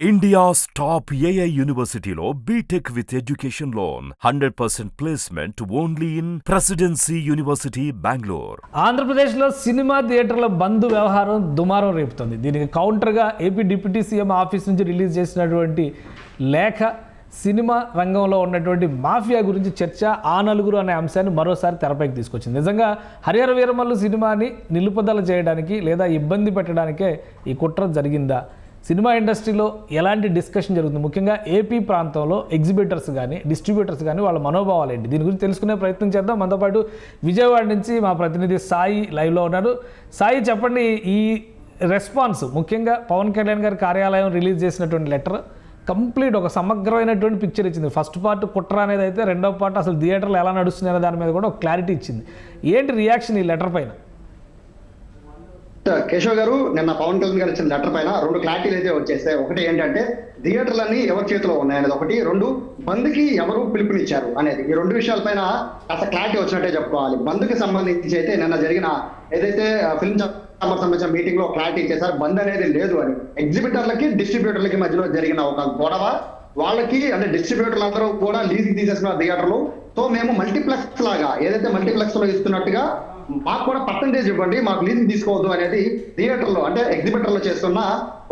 India's top AI university లో BTech with education loan, 100% placement only in Presidency University, Bangalore. ఆంధ్రప్రదేశ్లో cinema థియేటర్ల బంద్ వ్యవహారం దుమారం రేపుతుంది. దీనికి కౌంటర్గా ఏపీ డిప్యూటీ సీఎం ఆఫీస్ నుంచి రిలీజ్ చేసినటువంటి లేఖ సినిమా రంగంలో ఉన్నటువంటి మాఫియా గురించి చర్చ, ఆ నలుగురు అనే అంశాన్ని మరోసారి తెరపైకి తీసుకొచ్చింది. నిజంగా హరిహర వీరమల్లు సినిమాని నిలుపుదల చేయడానికి లేదా ఇబ్బంది పెట్టడానికే ఈ కుట్ర జరిగిందా? సినిమా ఇండస్ట్రీలో ఎలాంటి డిస్కషన్ జరుగుతుంది? ముఖ్యంగా ఏపీ ప్రాంతంలో ఎగ్జిబిటర్స్ కానీ డిస్ట్రిబ్యూటర్స్ కానీ వాళ్ళ మనోభావాలు ఏంటి? దీని గురించి తెలుసుకునే ప్రయత్నం చేద్దాం. మనతో పాటు విజయవాడ నుంచి మా ప్రతినిధి సాయి లైవ్లో ఉన్నారు. సాయి, చెప్పండి, ఈ రెస్పాన్స్ ముఖ్యంగా పవన్ కళ్యాణ్ గారి కార్యాలయం రిలీజ్ చేసినటువంటి లెటర్ కంప్లీట్ ఒక సమగ్రమైనటువంటి పిక్చర్ ఇచ్చింది. ఫస్ట్ పార్ట్ కుట్ర అనేది అయితే, రెండవ పార్ట్ అసలు థియేటర్లు ఎలా నడుస్తుంది అనే దాని మీద కూడా ఒక క్లారిటీ ఇచ్చింది. ఏంటి రియాక్షన్ ఈ లెటర్ పైన? కేశవ్ గారు, నిన్న పవన్ కళ్యాణ్ గారు ఇచ్చిన లెటర్ పైన రెండు క్లారిటీలు అయితే వచ్చేస్తాయి. ఒకటి ఏంటంటే థియేటర్లన్నీ ఎవరి చేతిలో ఉన్నాయనేది ఒకటి, రెండు బంద్కి ఎవరు పిలుపునిచ్చారు అనేది. ఈ రెండు విషయాలపైన కాస్త క్లారిటీ వచ్చినట్టే చెప్పుకోవాలి. బంద్కి సంబంధించి అయితే నిన్న జరిగిన ఏదైతే ఫిల్మ్ ఛాంబర్ సంబంధించిన మీటింగ్ లో క్లారిటీ ఇచ్చేసారు, బంద్ అనేది లేదు అని. ఎగ్జిబిటర్లకి డిస్ట్రిబ్యూటర్లకి మధ్యలో జరిగిన ఒక గొడవ, వాళ్ళకి అంటే డిస్ట్రిబ్యూటర్లు అందరూ కూడా లీజ్కి తీసేసిన థియేటర్లు, సో మేము మల్టీప్లెక్స్ లాగా ఏదైతే మల్టీప్లెక్స్ లో ఇస్తున్నట్టుగా మాకు కూడా పర్సంటేజ్ ఇవ్వండి, మాకు లీజింగ్ తీసుకోవద్దు అనేది థియేటర్లో అంటే ఎగ్జిబిటర్లో చేస్తున్న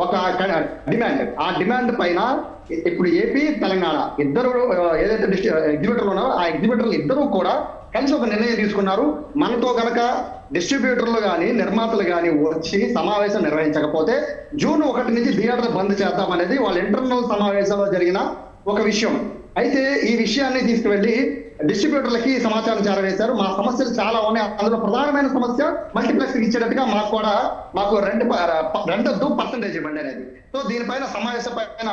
ఒక డిమాండ్. ఆ డిమాండ్ పైన ఇప్పుడు ఏపీ తెలంగాణ ఇద్దరు ఏదైతే ఎగ్జిబిటర్లు ఉన్నారో ఆ ఎగ్జిబిటర్లు ఇద్దరు కూడా కలిసి ఒక నిర్ణయం తీసుకున్నారు. మనతో కనుక డిస్ట్రిబ్యూటర్లు కానీ నిర్మాతలు కానీ వచ్చి సమావేశం నిర్వహించకపోతే జూన్ 1 నుంచి థియేటర్ బంద్ చేద్దాం అనేది వాళ్ళ ఇంటర్నల్ సమావేశంలో జరిగిన ఒక విషయం. అయితే ఈ విషయాన్ని తీసుకువెళ్ళి డిస్ట్రిబ్యూటర్లకి సమాచారం చేరవేశారు. మా సమస్యలు చాలా ఉన్నాయి, అందులో ప్రధానమైన సమస్య మల్టీప్లెక్స్ ఇచ్చేటట్టుగా మాకు రెండొద్దు పర్సంటేజ్ ఇవ్వండి అనేది. సో దీనిపైన సమావేశం పైన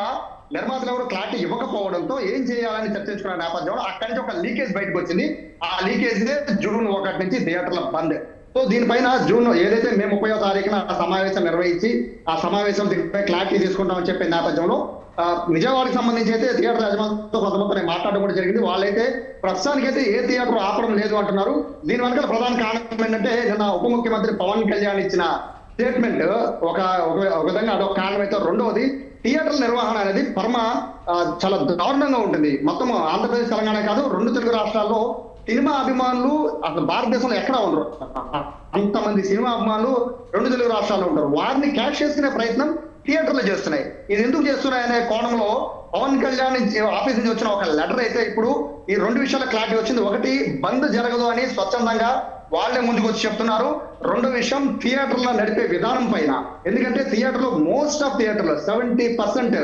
నిర్మాతలు ఎవరు క్లారిటీ ఇవ్వకపోవడంతో ఏం చేయాలని చర్చించుకున్న నేపథ్యంలో అక్కడి నుంచి ఒక లీకేజ్ బయటకు వచ్చింది. ఆ లీకేజ్ జూన్ 1 నుంచి థియేటర్ల బంద్. సో దీనిపైన జూన్ ఏదైతే మే 30వ తారీఖున సమావేశం నిర్వహించి ఆ సమావేశం దీనిపై క్లారిటీ తీసుకుంటామని చెప్పే నేపథ్యంలో విజయవాడకి సంబంధించి అయితే థియేటర్ యజమానులతో కొంతమంది మాట్లాడడం కూడా జరిగింది. వాళ్ళైతే ప్రస్తుతానికి అయితే ఏ థియేటర్ ఆపడం లేదు అంటున్నారు. దీని వెనకాల ప్రధాన కారణం ఏంటంటే నిన్న ఉప ముఖ్యమంత్రి పవన్ కళ్యాణ్ ఇచ్చిన స్టేట్మెంట్ ఒక విధంగా అదొక కారణం అయితే, రెండవది థియేటర్ల నిర్వహణ అనేది చాలా దారుణంగా ఉంటుంది. మొత్తం ఆంధ్రప్రదేశ్ తెలంగాణ కాదు, రెండు తెలుగు రాష్ట్రాల్లో సినిమా అభిమానులు అసలు భారతదేశంలో ఎక్కడా ఉండరు. అంతమంది సినిమా అభిమానులు రెండు తెలుగు రాష్ట్రాల్లో ఉంటారు. వారిని క్యాష్ చేసుకునే ప్రయత్నం థియేటర్లు చేస్తున్నాయి. ఇది ఎందుకు చేస్తున్నాయి అనే కోణంలో పవన్ కళ్యాణ్ ఆఫీస్ నుంచి వచ్చిన ఒక లెటర్ అయితే ఇప్పుడు ఈ రెండు విషయాల క్లారిటీ వచ్చింది. ఒకటి, బంద్ జరగదు అని స్వచ్ఛందంగా వాళ్లే ముందుకు వచ్చి చెప్తున్నారు. రెండో విషయం, థియేటర్లో నడిపే విధానం పైన. ఎందుకంటే థియేటర్లో మోస్ట్ ఆఫ్ థియేటర్లు 70%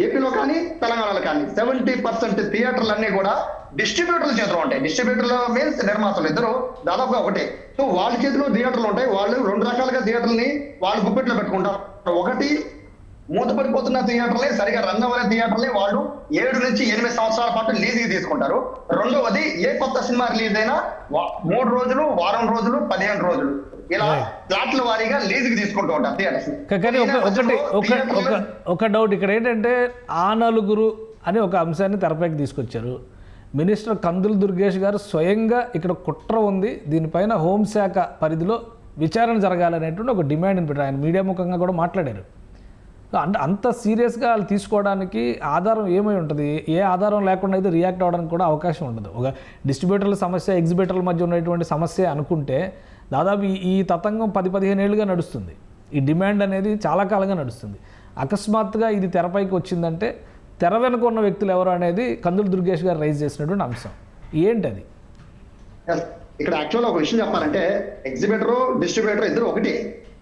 ఏపీలో కానీ తెలంగాణలో కానీ 70% థియేటర్లు అన్ని కూడా డిస్ట్రిబ్యూటర్ల చేతిలో ఉంటాయి. డిస్ట్రిబ్యూటర్లు మీన్స్ నిర్మాతలు ఇద్దరు దాదాపుగా ఒకటే. సో వాళ్ళ చేతిలో థియేటర్లు ఉంటాయి. వాళ్ళు రెండు రకాలుగా థియేటర్ని వాళ్ళు గుప్పెట్లో పెట్టుకుంటారు. ఒకటి, మూతపడిపోతున్న థియేటర్లే, సరిగా రన్ అవ్వని థియేటర్లే వాళ్ళు 7 నుంచి 8 సంవత్సరాల పాటు లీజుకి తీసుకుంటారు. రెండవది, ఏ కొత్త సినిమా రిలీజ్ అయినా 3 రోజులు, వారం రోజులు, 15 రోజులు ఇలా ఫ్లాట్ల వారీగా లీజుకి తీసుకుంటూ ఉంటారు థియేటర్స్. కానీ ఒక డౌట్ ఇక్కడ ఏంటంటే, ఆ నలుగురు అని ఒక అంశాన్ని తెరపైకి తీసుకొచ్చారు. మినిస్టర్ కందుల దుర్గేష్ గారు స్వయంగా ఇక్కడ కుట్ర ఉంది, దీనిపైన హోంశాఖ పరిధిలో విచారణ జరగాలనేటువంటి ఒక డిమాండ్ని పెట్టారు. ఆయన మీడియా ముఖంగా కూడా మాట్లాడారు. అంటే అంత సీరియస్గా వాళ్ళు తీసుకోవడానికి ఆధారం ఏమై ఉంటుంది? ఏ ఆధారం లేకుండా అయితే రియాక్ట్ అవ్వడానికి కూడా అవకాశం ఉండదు. ఒక డిస్ట్రిబ్యూటర్ల సమస్య, ఎగ్జిబిటర్ల మధ్య ఉన్నటువంటి సమస్య అనుకుంటే దాదాపు ఈ తతంగం 10-15 ఏళ్ళుగా నడుస్తుంది. ఈ డిమాండ్ అనేది చాలా కాలంగా నడుస్తుంది. అకస్మాత్తుగా ఇది తెరపైకి వచ్చిందంటే తెర వెనుక ఉన్న వ్యక్తులు ఎవరు అనేది కందుల దుర్గేష్ గారు రైజ్ చేసినటువంటి అంశం ఏంటది? ఇక్కడ యాక్చువల్గా ఒక విషయం చెప్పాలంటే, ఎగ్జిబిటర్ డిస్ట్రిబ్యూటర్ ఇద్దరు ఒకటి.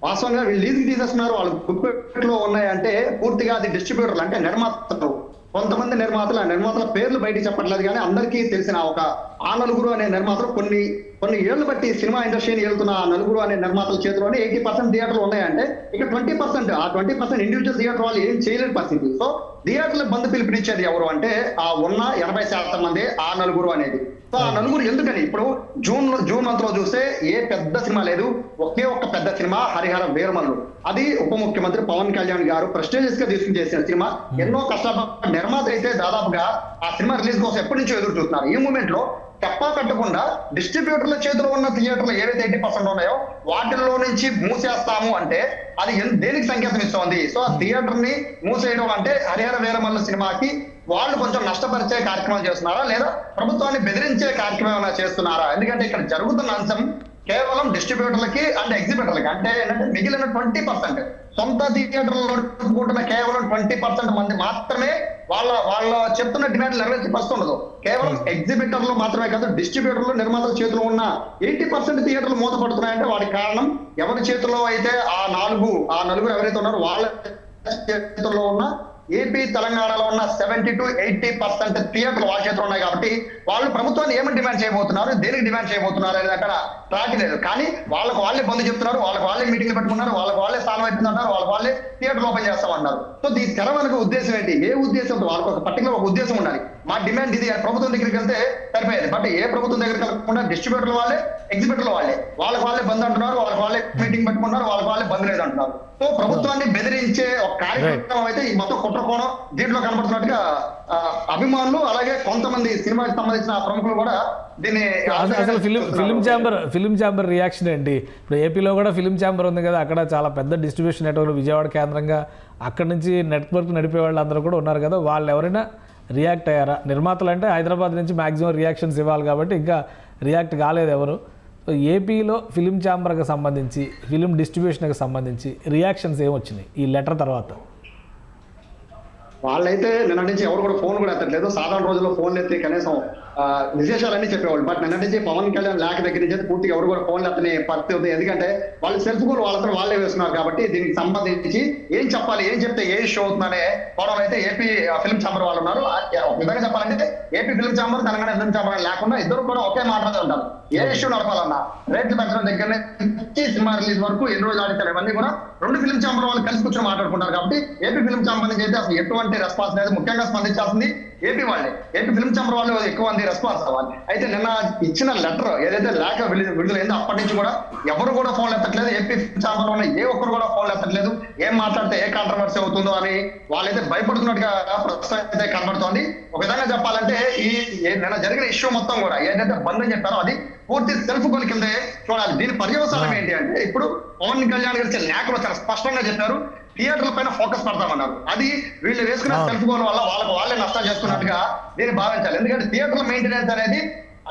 వాస్తవంగా వీళ్ళు లీజుకి తీసేస్తున్నారు, వాళ్ళు గుప్పెట్లో ఉన్నాయంటే పూర్తిగా అది డిస్ట్రిబ్యూటర్లు అంటే నిర్మాతలు. కొంతమంది నిర్మాతలు, ఆ నిర్మాతల పేర్లు బయటికి చెప్పట్లేదు కానీ అందరికీ తెలిసిన ఒక ఆ నలుగురు అనే నిర్మాతలు కొన్ని ఏళ్లు బట్టి సినిమా ఇండస్ట్రీని వెళ్తున్న ఆ నలుగురు అనే నిర్మాతల చేతిలోనే 80% థియేటర్లు ఉన్నాయంటే ఇక 20%, ఆ 20% ఇండివిజువల్ థియేటర్ వాళ్ళు ఏం చేయలేని పరిస్థితి. సో థియేటర్ల బంద్ పిలుపునిచ్చేది ఎవరు అంటే ఆ ఉన్న 80% మంది ఆ నలుగురు అనేది. సో ఆ నలుగురు ఎందుకని ఇప్పుడు జూన్ మంత్ లో చూస్తే ఏ పెద్ద సినిమా లేదు, ఒకే ఒక్క పెద్ద సినిమా హరిహర వీరమల్లు. అది ఉప ముఖ్యమంత్రి పవన్ కళ్యాణ్ గారు ప్రెస్టీజియస్ గా తీసుకుని చేసిన సినిమా. ఎన్నో కష్టపడ్డ నిర్మాత అయితే దాదాపుగా ఆ సినిమా రిలీజ్ కోసం ఎప్పటి నుంచో ఎదురు చూస్తున్నారు. ఈ మూమెంట్ లో తెప్ప కట్టకుండా డిస్ట్రిబ్యూటర్ల చేతిలో ఉన్న థియేటర్లు ఏవైతే 80% ఉన్నాయో వాటిల్లో నుంచి మూసేస్తాము అంటే అది దేనికి సంకేతం ఇస్తోంది? సో ఆ థియేటర్ ని మూసేయడం అంటే హరిహర వీరమల్లు సినిమాకి వాళ్ళు కొంచెం నష్టపరిచే కార్యక్రమాలు చేస్తున్నారా, లేదా ప్రభుత్వాన్ని బెదిరించే కార్యక్రమం చేస్తున్నారా? ఎందుకంటే ఇక్కడ జరుగుతున్న అంశం కేవలం డిస్ట్రిబ్యూటర్లకి అండ్ ఎగ్జిబిటర్లకి, అంటే ఏంటంటే మిగిలిన 20% సొంత థియేటర్లో నడుపుకుంటున్న కేవలం 20% మంది మాత్రమే వాళ్ళ చెప్తున్న డిమాండ్ నెరవేర్చే పరిస్థితి ఉండదు. కేవలం ఎగ్జిబిటర్లు మాత్రమే కాదు, డిస్ట్రిబ్యూటర్లు నిర్మాతల చేతిలో ఉన్న 80% థియేటర్లు మూతపడుతున్నాయంటే వాటికి కారణం ఎవరి చేతిలో అయితే ఆ నలుగురు ఎవరైతే ఉన్నారో వాళ్ళ చేతుల్లో ఉన్న ఏపీ తెలంగాణలో ఉన్న 70 to 80% థియేటర్లు వాళ్ళ చేతిలో ఉన్నాయి. కాబట్టి వాళ్ళు ప్రభుత్వాన్ని ఏమని డిమాండ్ చేయబోతున్నారు, దేనికి డిమాండ్ చేయబోతున్నారు అనేది అక్కడ ట్రాక్ లేదు. కానీ వాళ్ళకి వాళ్ళే బంధు చెప్తున్నారు, వాళ్ళకి వాళ్ళే మీటింగ్లు పెట్టుకున్నారు, వాళ్ళకి వాళ్ళే స్థానం అయిపోతుందంటారు, వాళ్ళకి వాళ్ళే థియేటర్లు ఓపెన్ చేస్తామన్నారు. సో దీని తెర వెనుక ఉద్దేశం ఏంటి? ఏ ఉద్దేశం? వాళ్ళకి ఒక పర్టికులర్ ఒక ఉద్దేశం ఉండాలి. మా డిమాండ్ ఇది, ప్రభుత్వం దగ్గరికి వెళ్తే సరిపోయేది. బట్ ఏ ప్రభుత్వం దగ్గరికి వెళ్ళకుండా డిస్ట్రిబ్యూటర్ల వాళ్ళే ఎగ్జిబిటర్ల వాళ్ళకి వాళ్ళే బంద్ అంటున్నారు, వాళ్ళకి వాళ్ళే మీటింగ్ పెట్టుకున్నారు, వాళ్ళకి వాళ్ళే బంద్ లేదు అంటున్నారు. సో ప్రభుత్వాన్ని బెదిరించే ఒక కార్యక్రమం అయితే ఈ మొత్తం కుట్రకోణం దీంట్లో కనబడుతున్నట్టుగా అభిమానులు అలాగే కొంతమంది సినిమాకి సంబంధించిన ప్రముఖులు కూడా దీన్ని అసలు ఫిలిం ఛాంబర్ రియాక్షన్ ఏంటి? ఇప్పుడు ఏపీలో కూడా ఫిలిం ఛాంబర్ ఉంది కదా, అక్కడ చాలా పెద్ద డిస్ట్రిబ్యూషన్ నెట్వర్క్ విజయవాడ కేంద్రంగా అక్కడ నుంచి నెట్వర్క్ నడిపే వాళ్ళు అందరూ కూడా ఉన్నారు కదా, వాళ్ళు ఎవరైనా రియాక్ట్ అయ్యారా? నిర్మాతలు అంటే హైదరాబాద్ నుంచి మ్యాక్సిమం రియాక్షన్స్ ఇవ్వాలి కాబట్టి ఇంకా రియాక్ట్ కాలేదు ఎవరు. సో ఏపీలో ఫిలిం ఛాంబర్కి సంబంధించి ఫిలిం డిస్ట్రిబ్యూషన్కి సంబంధించి రియాక్షన్స్ ఏమొచ్చినాయి ఈ లెటర్ తర్వాత? వాళ్ళైతే నిన్న నుంచి ఎవరు కూడా ఫోన్ కూడా ఎత్తట్లేదు. సాధారణ రోజుల్లో ఫోన్ ఎత్తి కనీసం విశేషాలన్నీ చెప్పేవాళ్ళు. బట్ నిన్న నుంచి పవన్ కళ్యాణ్ లేఖ దగ్గర నుంచి పూర్తిగా ఎవరు కూడా ఫోన్లు ఎత్తని పరిస్థితి ఉంది. ఎందుకంటే వాళ్ళు సెల్ఫ్ గోల్ వాళ్ళతో వాళ్ళే వేస్తున్నారు కాబట్టి దీనికి సంబంధించి ఏం చెప్పాలి, ఏం చెప్తే ఏ ఇష్యూ అవుతుందనే కోణం అయితే ఏపీ ఫిల్మ్ ఛాంబర్ వాళ్ళు ఉన్నారు. ఒక విధంగా చెప్పాలంటే AP film chamber, Telangana film chamber లేకుండా ఇద్దరు కూడా ఒకే మాట్లాడుతూ ఉంటారు. ఏ ఇష్యూ నడపాలన్నా రేట్లు పెంచడం దగ్గర నుంచి సినిమా రిలీజ్ వరకు ఎన్ని రోజులు ఆడితే ఇవన్నీ కూడా రెండు ఫిల్మ్ ఛాంబర్ వాళ్ళు కలిసి కూర్చొని మాట్లాడుకుంటారు. కాబట్టి ఏపీ ఫిల్మ్ ఛాంబర్ నుంచి అయితే అసలు ఎటువంటి రెస్పాన్స్ లేదు. ముఖ్యంగా స్పందించాల్సింది ఏపీ వాళ్ళే. ఏపీ ఫిల్మ్ ఛాంబర్ వాళ్ళు ఎక్కువ మంది రెస్పాన్స్ అవ్వాలి. అయితే నిన్న ఇచ్చిన లెటర్ ఏదైతే లేఖ విడుదలైందో అప్పటి నుంచి కూడా ఎవరు కూడా ఫోన్లు ఎత్తట్లేదు. ఏపీ ఫిల్మ్ ఛాంబర్ లో ఉన్న ఏ ఒక్కరు కూడా ఫోన్లు ఎత్తట్లేదు. ఏం మాట్లాడితే ఏ కాంట్రవర్సీ అవుతుందో అని వాళ్ళైతే భయపడుతున్నట్టుగా ప్రస్తుతం అయితే కనబడుతోంది. ఒక విధంగా చెప్పాలంటే ఈ నిన్న జరిగిన ఇష్యూ మొత్తం కూడా ఏదైతే బంద్ అని చెప్పారో అది పూర్తి సెల్ఫ్ గోల్ కిందే చూడాలి. దీని పర్యవసానం ఏంటి అంటే ఇప్పుడు పవన్ కళ్యాణ్ గారి లేఖలో చాలా స్పష్టంగా చెప్పారు, థియేటర్ల పైన ఫోకస్ పెడతామన్నారు. అది వీళ్ళు వేసుకున్న సెల్ఫ్ గోల్ వల్ల వాళ్ళే నష్టాలు చేసుకున్నట్టుగా దీన్ని భావించాలి. ఎందుకంటే థియేటర్ల మెయింటెనెన్స్ అనేది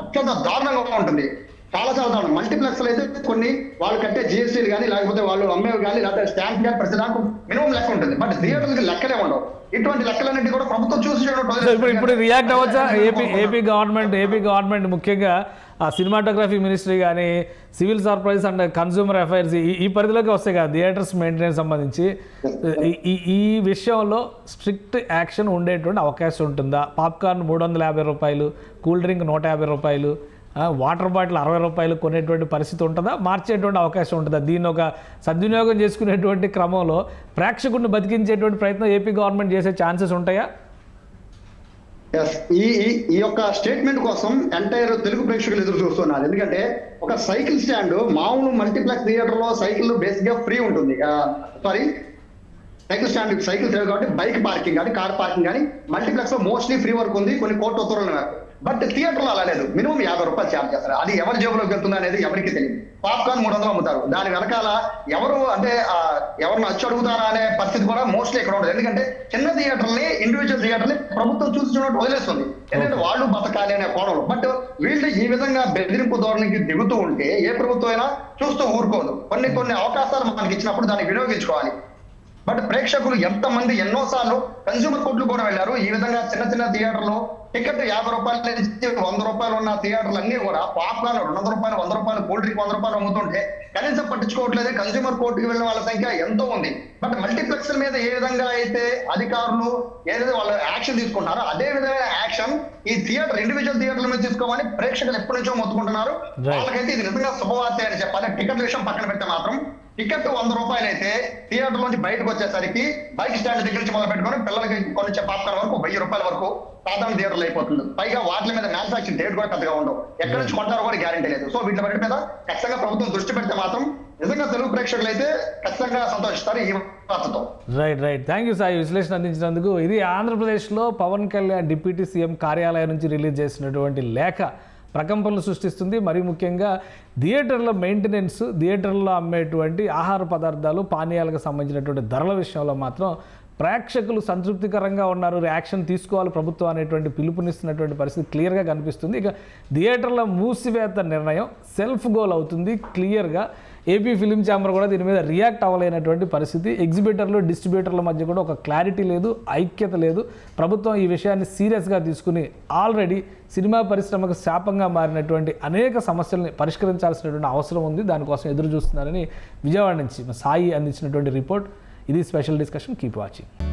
అత్యంత దారుణంగా ఉంటుంది. చాలా దారుణం. మల్టీప్లెక్స్ అయితే కొన్ని వాళ్ళు కట్టే జిఎస్టీలు కానీ లేకపోతే వాళ్ళు అమ్మేవి కానీ లేకపోతే స్టాంప్ కానీ ప్రతి దానికి మినిమం లెక్క ఉంటుంది. బట్ థియేటర్లకి లెక్కలే ఉండవు. ఇటువంటి లెక్కలన్నింటి కూడా ప్రభుత్వం చూసి ఇప్పుడు రియాక్ట్ అవ్వచ్చా? ఏపీ గవర్నమెంట్ ముఖ్యంగా ఆ సినిమాటోగ్రఫీ మినిస్ట్రీ కానీ civil supplies and consumer affairs ఈ పరిధిలోకి వస్తాయి కదా థియేటర్స్ మెయింటెనెన్స్ సంబంధించి, ఈ విషయంలో స్ట్రిక్ట్ యాక్షన్ ఉండేటువంటి అవకాశం ఉంటుందా? పాప్కార్న్ 350 రూపాయలు, కూల్ డ్రింక్ 150 రూపాయలు, వాటర్ బాటిల్ 60 రూపాయలు కొనేటువంటి పరిస్థితి ఉంటుందా? మార్చేటువంటి అవకాశం ఉంటుందా? దీన్ని ఒక సద్వినియోగం చేసుకునేటువంటి క్రమంలో ప్రేక్షకుడిని బతికించేటువంటి ప్రయత్నం ఏపీ గవర్నమెంట్ చేసే ఛాన్సెస్ ఉంటాయా? ఈ యొక్క స్టేట్మెంట్ కోసం ఎంటైర్ తెలుగు ప్రేక్షకులు ఎదురు చూస్తున్నారు. ఎందుకంటే ఒక సైకిల్ స్టాండ్ మామూలు మల్టీప్లెక్స్ థియేటర్ లో సైకిల్ బేసిక్ గా ఫ్రీ ఉంటుంది. సైకిల్ స్టాండ్ సైకిల్ సేవ కాబట్టి బైక్ పార్కింగ్ కానీ కార్ పార్కింగ్ కానీ మల్టీప్లెక్స్ లో మోస్ట్లీ ఫ్రీ వర్క్ ఉంది, కొన్ని కోర్టు ఉత్తర్వులు మేరకు. బట్ థియేటర్ లో అలా లేదు. మినిమం 50 రూపాయలు ఛార్జ్ చేస్తారు. అది ఎవరి జేబులోకి వెళ్తుంది అనేది ఎవరికి తెలియదు. పాప్కార్న్ 300 అమ్ముతారు. దాని వెనకాల ఎవరిని వచ్చి అడుగుతారా అనే పరిస్థితి కూడా మోస్ట్లీ ఇక్కడ ఉండదు. ఎందుకంటే చిన్న థియేటర్ని, ఇండివిజువల్ థియేటర్ని ప్రభుత్వం చూసి చూడటం వదిలేస్తుంది. ఎందుకంటే వాళ్ళు బతకాలి అనే కోణంలో. బట్ వీళ్ళు ఈ విధంగా బెదిరింపు ధోరణికి దిగుతూ ఉంటే ఏ ప్రభుత్వం అయినా చూస్తూ ఊరుకోదు. కొన్ని అవకాశాలు మనకి ఇచ్చినప్పుడు దాన్ని వినియోగించుకోవాలి. బట్ ప్రేక్షకులు ఎంతమంది ఎన్నోసార్లు కన్స్యూమర్ కోర్టులు కూడా వెళ్ళారు. ఈ విధంగా చిన్న థియేటర్లో టికెట్ 50 రూపాయల నుంచి 100 రూపాయలు ఉన్న థియేటర్లు అన్ని కూడా పాప్కార్న్ 200 రూపాయలు, 100 రూపాయలు, కూల్ డ్రింక్ 100 రూపాయలు అమ్ముతుంటే కనీసం పట్టించుకోవట్లేదు. కన్స్యూమర్ కోర్టుకి వెళ్ళిన వాళ్ళ సంఖ్య ఎంతో ఉంది. బట్ మల్టీప్లెక్స్ మీద ఏ విధంగా అయితే అధికారులు ఏదైతే వాళ్ళు యాక్షన్ తీసుకుంటారో అదే విధమైన యాక్షన్ ఈ థియేటర్ ఇండివిజువల్ థియేటర్ల మీద తీసుకోమని ప్రేక్షకులు ఎప్పటి నుంచో మొత్తుకుంటున్నారు. వాళ్ళకైతే ఇది నిజంగా శుభవార్త అని చెప్పాలి. టికెట్ల విషయం పక్కన పెడితే మాత్రం టికెట్ 100 రూపాయలు అయితే థియేటర్ నుంచి బయటకు వచ్చేసరికి బైక్ స్టాండ్ దగ్గర నుంచి మొదలు పెట్టుకొని పిల్లలకి కొనిచ్చే పాప్కార్న్ వరకు 1000 రూపాయల వరకు సాధారణ థియేటర్లు అయిపోతుంది. పైగా వాటి మీద మ్యానుఫాక్చరింగ్ డేట్ కూడా పెద్దగా ఉండవు. ఎక్కడి నుంచి కొంటారో కూడా గ్యారెంటీ లేదు. సో వీటి మీద ఖచ్చితంగా ప్రభుత్వం దృష్టి పెడితే మాత్రం నిజంగా తెలుగు ప్రేక్షకులు అయితే ఖచ్చితంగా సంతోషిస్తారు ఈ వార్తతో. రైట్. థ్యాంక్ యూ సాయి, విశ్లేషణ అందించినందుకు. ఇది ఆంధ్రప్రదేశ్లో పవన్ కళ్యాణ్ డిప్యూటీ సీఎం కార్యాలయం నుంచి రిలీజ్ చేసినటువంటి లేఖ ప్రకంపనలు సృష్టిస్తుంది. మరి ముఖ్యంగా థియేటర్ల మెయింటెనెన్స్, థియేటర్లో అమ్మేటువంటి ఆహార పదార్థాలు, పానీయాలకు సంబంధించినటువంటి ధరల విషయంలో మాత్రం ప్రేక్షకులు సంతృప్తికరంగా ఉన్నారు, యాక్షన్ తీసుకోవాలి ప్రభుత్వం అనేటువంటి పిలుపునిస్తున్నటువంటి పరిస్థితి క్లియర్గా కనిపిస్తుంది. ఇక థియేటర్ల మూసివేత నిర్ణయం సెల్ఫ్ గోల్ అవుతుంది క్లియర్గా. ఏపీ ఫిలిం ఛాంబర్ కూడా దీని మీద రియాక్ట్ అవ్వలేనటువంటి పరిస్థితి. ఎగ్జిబిటర్లు, డిస్ట్రిబ్యూటర్ల మధ్య కూడా ఒక క్లారిటీ లేదు, ఐక్యత లేదు. ప్రభుత్వం ఈ విషయాన్ని సీరియస్గా తీసుకుని ఆల్రెడీ సినిమా పరిశ్రమకు శాపంగా మారినటువంటి అనేక సమస్యల్ని పరిష్కరించాల్సినటువంటి అవసరం ఉంది. దానికోసం ఎదురు చూస్తున్నారని విజయవాడ నుంచి సాయి అందించినటువంటి రిపోర్ట్. ఇది స్పెషల్ డిస్కషన్. Keep watching.